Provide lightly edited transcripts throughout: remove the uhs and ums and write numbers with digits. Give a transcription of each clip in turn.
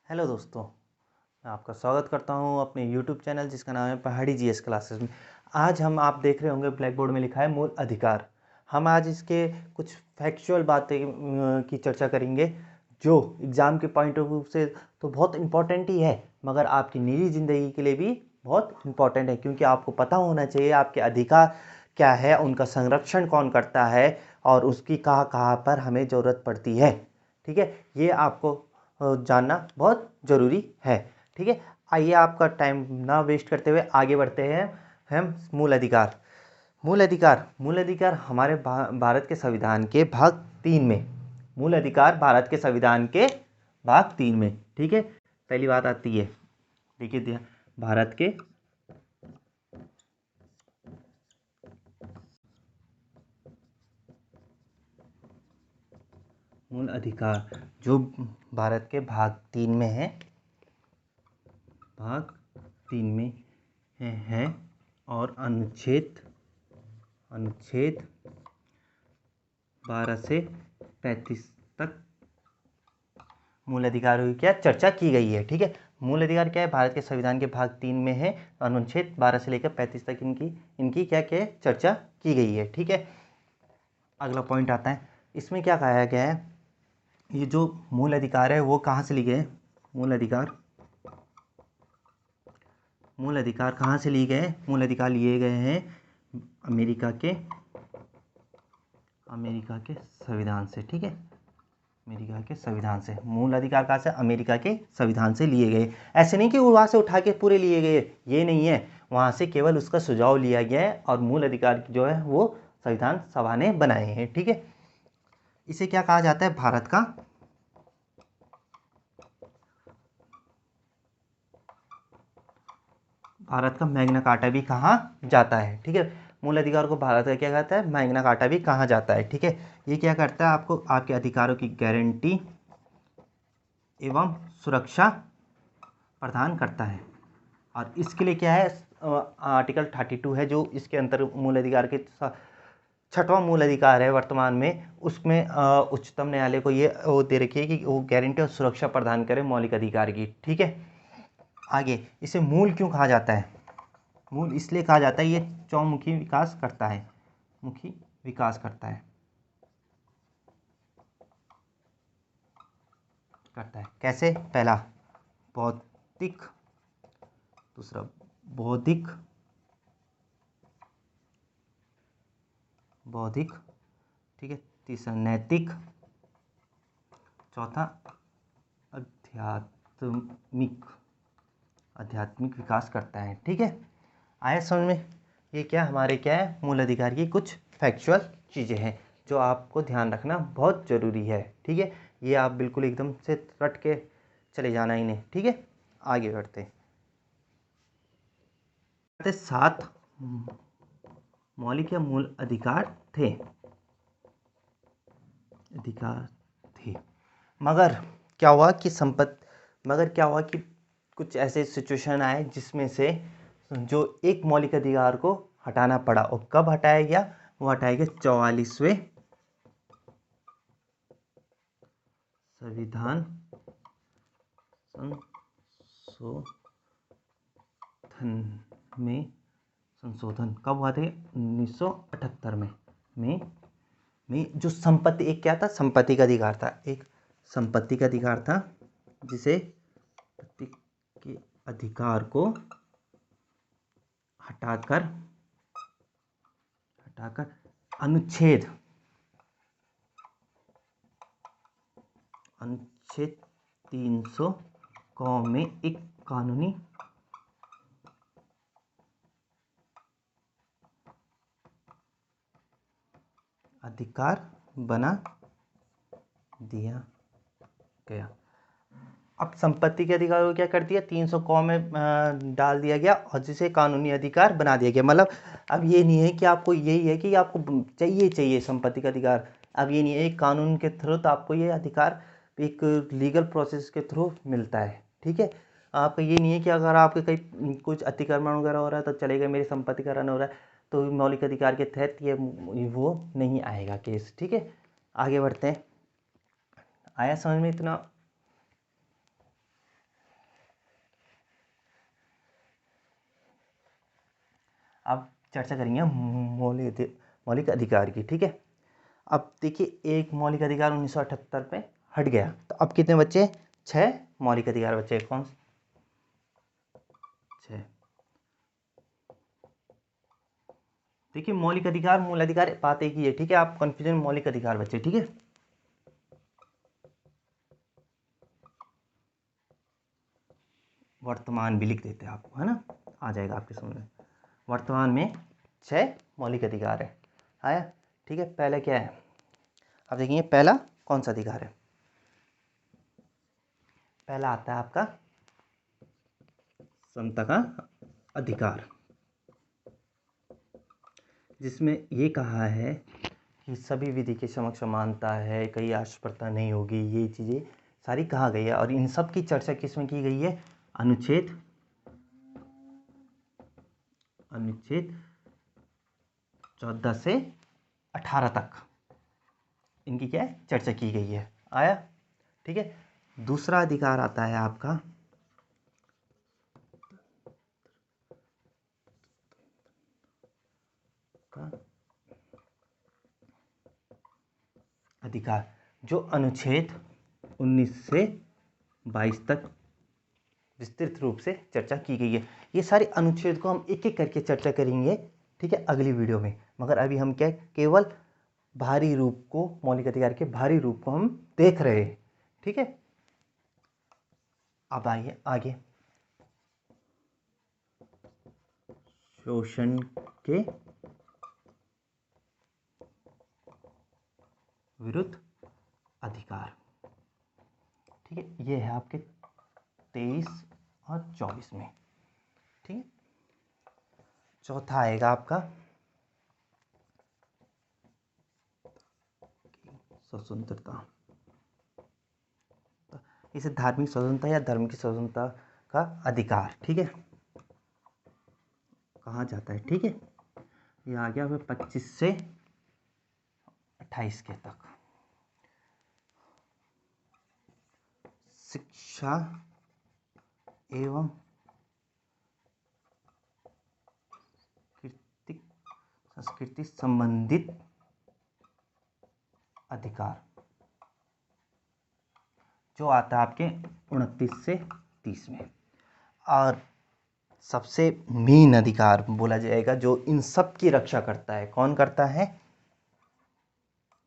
Hello दोस्तों, मैं आपका स्वागत करता हूं अपने यूट्यूब चैनल जिसका नाम है पहाड़ी जीएस क्लासेस में। आज हम आप देख रहे होंगे ब्लैक बोर्ड में लिखा है मूल अधिकार। हम आज इसके कुछ फैक्चुअल बातें की चर्चा करेंगे जो एग्ज़ाम के पॉइंट ऑफ व्यू से तो बहुत इम्पोर्टेंट ही है, मगर आपकी निजी ज़िंदगी के लिए भी बहुत इम्पोर्टेंट है, क्योंकि आपको पता होना चाहिए आपके अधिकार क्या है, उनका संरक्षण कौन करता है और उसकी कहाँ कहाँ पर हमें ज़रूरत पड़ती है। ठीक है, ये आपको जानना बहुत ज़रूरी है। ठीक है, आइए आपका टाइम ना वेस्ट करते हुए आगे बढ़ते हैं। हम मूल अधिकार हमारे भारत के संविधान के भाग 3 में, मूल अधिकार भारत के संविधान के भाग 3 में। ठीक है, पहली बात आती है, देखिए भारत के मूल अधिकार जो भारत के भाग 3 में है, भाग 3 में है और अनुच्छेद 12 से 35 तक मूल अधिकारों की क्या चर्चा की गई है। ठीक है, मूल अधिकार क्या है, भारत के संविधान के भाग 3 में है, अनुच्छेद 12 से लेकर 35 तक इनकी क्या क्या चर्चा की गई है। ठीक है, अगला पॉइंट आता है, इसमें क्या कहा गया है, ये जो मूल अधिकार है वो कहाँ से लिए गए, मूल अधिकार कहाँ से लिए गए, मूल अधिकार लिए गए हैं अमेरिका के संविधान से। ठीक है, अमेरिका के संविधान से मूल अधिकार कहाँ से, अमेरिका के संविधान से लिए गए। ऐसे नहीं कि वहाँ से उठा के पूरे लिए गए, ये नहीं है, वहाँ से केवल उसका सुझाव लिया गया है और मूल अधिकार जो है वो संविधान सभा ने बनाए हैं। ठीक है, इसे क्या कहा जाता है, भारत का मैग्ना कार्टा भी कहा जाता है। ठीक है, मूल अधिकार को भारत का क्या कहता है, मैग्ना कार्टा भी कहा जाता है। ठीक है, ये क्या करता है, आपको आपके अधिकारों की गारंटी एवं सुरक्षा प्रदान करता है। और इसके लिए क्या है, आर्टिकल 32 है जो इसके अंतर मूल अधिकार के 6वां मूल अधिकार है वर्तमान में, उसमें उच्चतम न्यायालय को ये वो दे रखी है कि वो गारंटी और सुरक्षा प्रदान करे मौलिक अधिकार की। ठीक है, आगे इसे मूल क्यों कहा जाता है, मूल इसलिए कहा जाता है ये चौमुखी विकास करता है, मुखी विकास करता है कैसे, पहला भौतिक, दूसरा बौद्धिक, ठीक है, तीसरा नैतिक, चौथा आध्यात्मिक विकास करता है। ठीक है, आया समझ में, ये क्या हमारे क्या है, मूल अधिकार की कुछ फैक्चुअल चीज़ें हैं जो आपको ध्यान रखना बहुत ज़रूरी है। ठीक है, ये आप बिल्कुल एकदम से रट के चले जाना ही नहीं। ठीक है, आगे बढ़ते हैं। 7 मौलिक या मूल अधिकार थे, मगर क्या हुआ कि कुछ ऐसे सिचुएशन आए जिसमें से जो एक मौलिक अधिकार को हटाना पड़ा, और कब हटाया गया, वो हटाया गया 44वें संविधान संशोधन कब हुआ थे, 1978 में जो संपत्ति, एक क्या था, संपत्ति का अधिकार था, एक संपत्ति का अधिकार था, जिसे के अधिकार को हटाकर अनुच्छेद 300 क में एक कानूनी अधिकार बना दिया गया। अब संपत्ति के अधिकार को क्या कर दिया, 300 क में डाल दिया गया और जिसे कानूनी अधिकार बना दिया गया। मतलब अब ये नहीं है कि आपको यही है कि आपको चाहिए संपत्ति का अधिकार, अब ये नहीं है एक कानून के थ्रू, तो आपको ये अधिकार एक लीगल प्रोसेस के थ्रू मिलता है। ठीक है, आपका ये नहीं है कि अगर आपके कहीं कुछ अतिक्रमण वगैरह हो रहा है तो चलेगा, मेरी संपत्ति का रन हो रहा है तो मौलिक अधिकार के तहत ये वो नहीं आएगा केस। ठीक है, आगे बढ़ते हैं, आया समझ में इतना। चर्चा करेंगे मौलिक अधिकार की। ठीक है, अब देखिए एक मौलिक अधिकार 1978 में हट गया, तो अब कितने बच्चे? 6 मौलिक अधिकार बचे। कौन? 6। देखिए मौलिक अधिकार मूल अधिकार बात एक ही है। ठीक है, आप कंफ्यूजन मौलिक अधिकार बचे। ठीक है, वर्तमान भी लिख देते हैं आपको, है ना, आ जाएगा आपके समझ में। वर्तमान में 6 मौलिक अधिकार है। आया? ठीक है, पहला क्या है? अब देखेंगे पहला कौन सा अधिकार है। पहला आता है आपका समता का अधिकार, जिसमें ये कहा है कि सभी विधि के समक्ष समानता है, कई अस्पृश्यता नहीं होगी, ये चीज़ें सारी कहा गई है। और इन सब की चर्चा किस में की गई है? अनुच्छेद 14 से 18 तक इनकी क्या है? चर्चा की गई है। आया? ठीक है, दूसरा अधिकार आता है आपका अधिकार, जो अनुच्छेद 19 से 22 तक विस्तृत रूप से चर्चा की गई है। ये सारे अनुच्छेद को हम एक एक करके चर्चा करेंगे, ठीक है, अगली वीडियो में। मगर अभी हम क्या केवल बाहरी रूप को, मौलिक अधिकार के बाहरी रूप को हम देख रहे हैं। ठीक है, अब आइए आगे। शोषण के विरुद्ध अधिकार। ठीक है, ये है आपके 23 और 24 में। ठीक है, चौथा आएगा आपका स्वतंत्रता। इसे धार्मिक स्वतंत्रता या धर्म की स्वतंत्रता का अधिकार। ठीक है, कहा जाता है। ठीक है, ये आ गया 25 से 28 के तक। शिक्षा एवं संस्कृति संबंधित अधिकार, जो आता है आपके 29 से 30 में। और सबसे मेन अधिकार बोला जाएगा जो इन सब की रक्षा करता है, कौन करता है?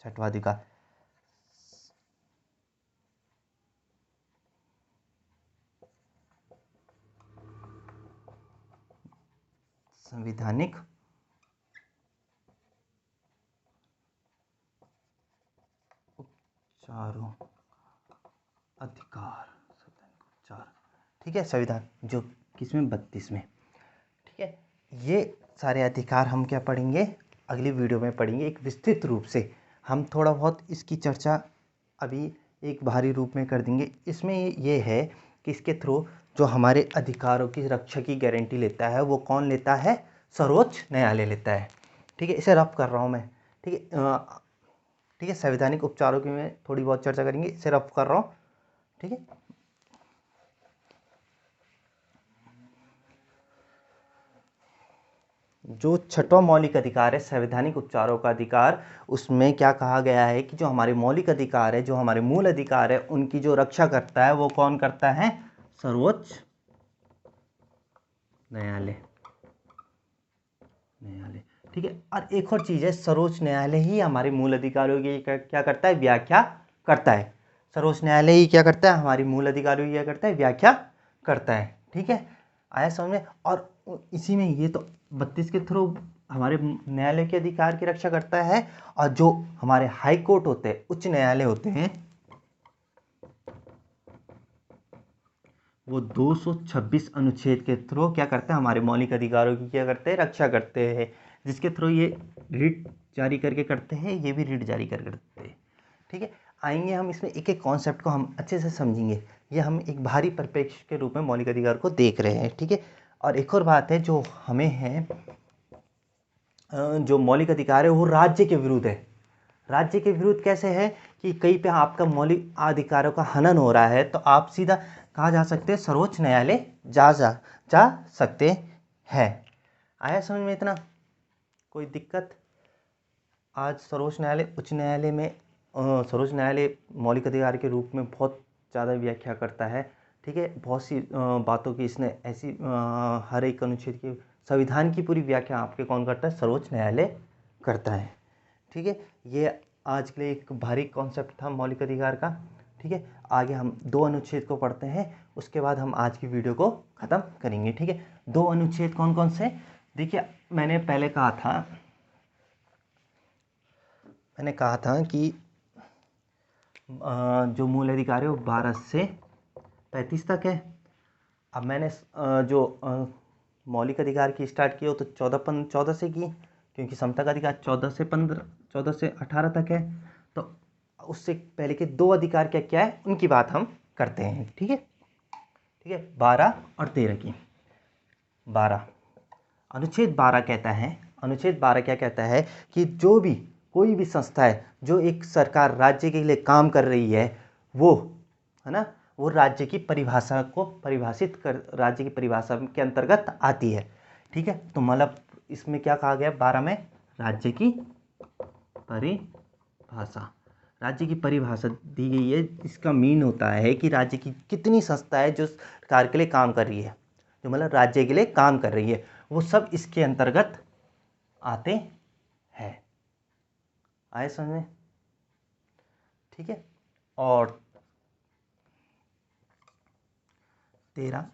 छठवां अधिकार, संवैधानिक उपचारों अधिकार। उपचार, ठीक है, संविधान जो किसमें? 32 में। ठीक है, ये सारे अधिकार हम क्या पढ़ेंगे? अगली वीडियो में पढ़ेंगे एक विस्तृत रूप से। हम थोड़ा बहुत इसकी चर्चा अभी एक बाहरी रूप में कर देंगे। इसमें ये है कि इसके थ्रू जो हमारे अधिकारों की रक्षा की गारंटी लेता है वो कौन लेता है? सर्वोच्च न्यायालय लेता है। ठीक है, इसे रफ कर रहा हूँ मैं। ठीक है, ठीक है, संवैधानिक उपचारों की मैं थोड़ी बहुत चर्चा करेंगे, इसे रफ कर रहा हूँ। ठीक है, जो छठवां मौलिक अधिकार है संवैधानिक उपचारों का अधिकार, उसमें क्या कहा गया है कि जो हमारे मौलिक अधिकार है, जो हमारे मूल अधिकार है, उनकी जो रक्षा करता है वो कौन करता है? सर्वोच्च न्यायालय। ठीक है, और एक और चीज़ है, सर्वोच्च न्यायालय ही हमारे मूल अधिकारों की क्या करता है? व्याख्या करता है। सर्वोच्च न्यायालय ही क्या करता है? हमारी मूल अधिकारों की क्या करता है? व्याख्या करता है। ठीक है, आया समझ में? और इसी में ये तो 32 के थ्रू हमारे न्यायालय के अधिकार की रक्षा करता है। और जो हमारे हाई कोर्ट होते हैं, उच्च न्यायालय होते हैं, वो 226 अनुच्छेद के थ्रू क्या करते हैं? हमारे मौलिक अधिकारों की क्या करते हैं? रक्षा करते हैं, जिसके थ्रू ये रिट जारी करके करते हैं, ये भी रिट जारी करके करते हैं। ठीक है, आएंगे हम इसमें एक एक कॉन्सेप्ट को हम अच्छे से समझेंगे। ये हम एक बाहरी परिप्रेक्ष्य के रूप में मौलिक अधिकार को देख रहे हैं। ठीक है, और एक और बात है जो हमें है, जो मौलिक अधिकार है वो राज्य के विरुद्ध है। राज्य के विरुद्ध कैसे है कि कहीं पे आपका मौलिक अधिकारों का हनन हो रहा है, तो आप सीधा कहाँ जा सकते हैं? सर्वोच्च न्यायालय जा सकते हैं। आया समझ में इतना? कोई दिक्कत? आज सर्वोच्च न्यायालय उच्च न्यायालय में सर्वोच्च न्यायालय मौलिक अधिकार के रूप में बहुत ज़्यादा व्याख्या करता है, ठीक है। बहुत सी बातों की इसने ऐसी हर एक अनुच्छेद की संविधान की पूरी व्याख्या आपके कौन करता है? सर्वोच्च न्यायालय करता है, ठीक है। ये आज के लिए एक भारी कॉन्सेप्ट था मौलिक अधिकार का, ठीक है। आगे हम 2 अनुच्छेद को पढ़ते हैं, उसके बाद हम आज की वीडियो को ख़त्म करेंगे, ठीक है। 2 अनुच्छेद कौन कौन से? देखिए, मैंने कहा था कि जो मूल अधिकार है वो 12 से 35 तक है। अब मैंने जो मौलिक अधिकार की स्टार्ट की हो तो 14 से की, क्योंकि समता का अधिकार 14 से 18 तक है। तो उससे पहले के 2 अधिकार क्या क्या है उनकी बात हम करते हैं, ठीक है। 12 और 13 की। 12 अनुच्छेद 12 कहता है, अनुच्छेद 12 क्या कहता है कि जो भी कोई भी संस्था है जो एक सरकार राज्य के लिए काम कर रही है, वो है ना, वो राज्य की परिभाषा को परिभाषित कर, राज्य की परिभाषा के अंतर्गत आती है, ठीक है। तो मतलब इसमें क्या कहा गया 12 में? राज्य की परिभाषा, राज्य की परिभाषा दी गई है। इसका मीन होता है कि राज्य की कितनी संस्था है जो सरकार के लिए काम कर रही है, जो मतलब राज्य के लिए काम कर रही है, वो सब इसके अंतर्गत आते हैं। आए समझ में? ठीक है। और 13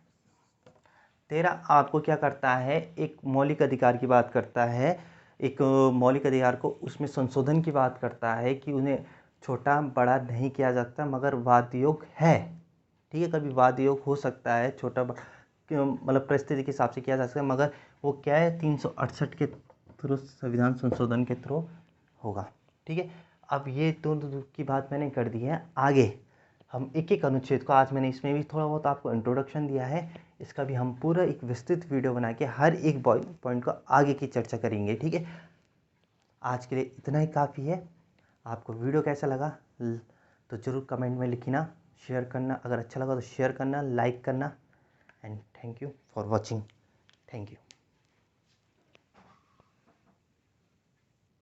आपको क्या करता है? एक मौलिक अधिकार की बात करता है, एक मौलिक अधिकार को उसमें संशोधन की बात करता है कि उन्हें छोटा बड़ा नहीं किया जाता मगर वाद योग है, ठीक है। कभी वाद योग हो सकता है, छोटा मतलब परिस्थिति के हिसाब से किया जा सकता है, मगर वो क्या है 368 के थ्रू, संविधान संशोधन के थ्रू होगा, ठीक है। अब ये दोनों की बात मैंने कर दी है। आगे हम एक एक अनुच्छेद को, आज मैंने इसमें भी थोड़ा बहुत आपको इंट्रोडक्शन दिया है, इसका भी हम पूरा एक विस्तृत वीडियो बना के हर एक पॉइंट को आगे की चर्चा करेंगे, ठीक है। आज के लिए इतना ही काफ़ी है। आपको वीडियो कैसा लगा तो ज़रूर कमेंट में लिखना, शेयर करना, अगर अच्छा लगा तो शेयर करना, लाइक करना, and thank you for watching. Thank you.